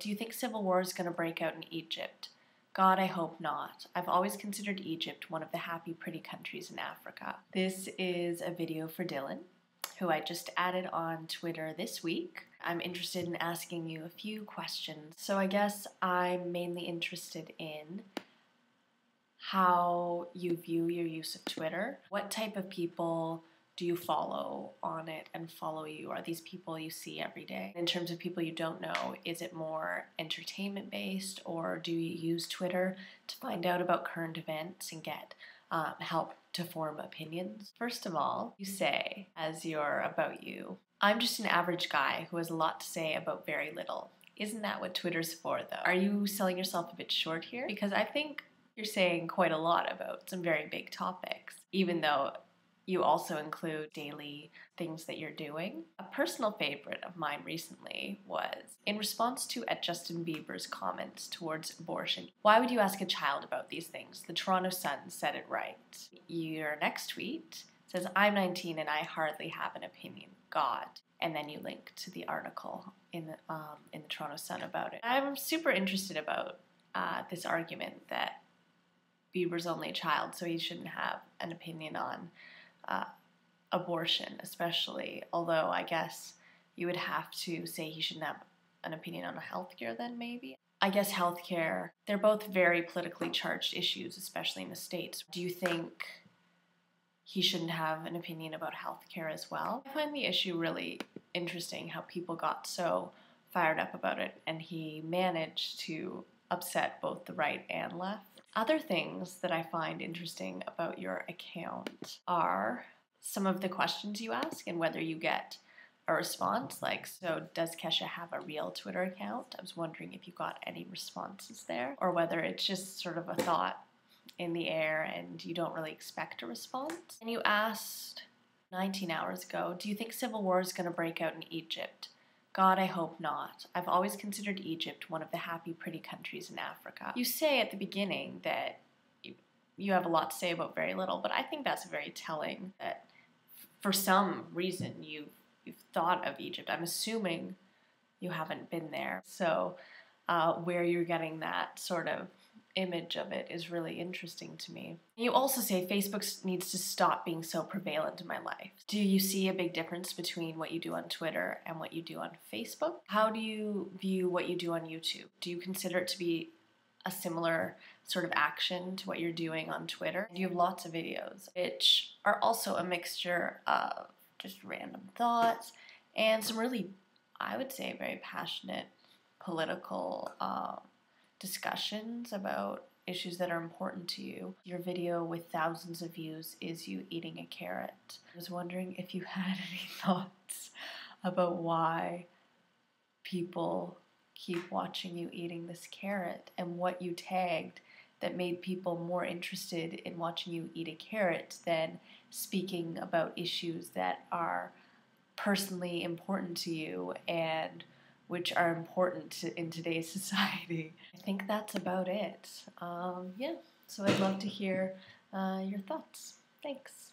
Do you think civil war is going to break out in Egypt? God, I hope not. I've always considered Egypt one of the happy, pretty countries in Africa. This is a video for Dylan, who I just added on Twitter this week. I'm interested in asking you a few questions. So I guess I'm mainly interested in how you view your use of Twitter. What type of people do you follow on it and follow you? Are these people you see every day? In terms of people you don't know, is it more entertainment based, or do you use Twitter to find out about current events and get help to form opinions? First of all, you say, as your about you, I'm just an average guy who has a lot to say about very little. Isn't that what Twitter's for, though? Are you selling yourself a bit short here? Because I think you're saying quite a lot about some very big topics, even though you also include daily things that you're doing. A personal favorite of mine recently was in response to Justin Bieber's comments towards abortion. Why would you ask a child about these things? The Toronto Sun said it right. Your next tweet says, I'm 19 and I hardly have an opinion. God. And then you link to the article in the Toronto Sun about it. I'm super interested about this argument that Bieber's only a child, so he shouldn't have an opinion on abortion, especially, although I guess you would have to say he shouldn't have an opinion on healthcare then, maybe. I guess healthcare, they're both very politically charged issues, especially in the States. Do you think he shouldn't have an opinion about healthcare as well? I find the issue really interesting, how people got so fired up about it, and he managed to upset both the right and left. Other things that I find interesting about your account are some of the questions you ask and whether you get a response. Like, so does Kesha have a real Twitter account? I was wondering if you got any responses there, or whether it's just sort of a thought in the air and you don't really expect a response. And you asked 19 hours ago, do you think civil war is going to break out in Egypt? God, I hope not. I've always considered Egypt one of the happy, pretty countries in Africa. You say at the beginning that you have a lot to say about very little, but I think that's very telling that for some reason you've thought of Egypt. I'm assuming you haven't been there. So where you're getting that sort of image of it is really interesting to me. You also say Facebook needs to stop being so prevalent in my life. Do you see a big difference between what you do on Twitter and what you do on Facebook? How do you view what you do on YouTube? Do you consider it to be a similar sort of action to what you're doing on Twitter? You have lots of videos, which are also a mixture of just random thoughts and some really, I would say, very passionate political discussions about issues that are important to you. Your video with thousands of views is you eating a carrot. I was wondering if you had any thoughts about why people keep watching you eating this carrot and what you tagged that made people more interested in watching you eat a carrot than speaking about issues that are personally important to you and which are important in today's society. I think that's about it. Yeah, so I'd love to hear your thoughts. Thanks.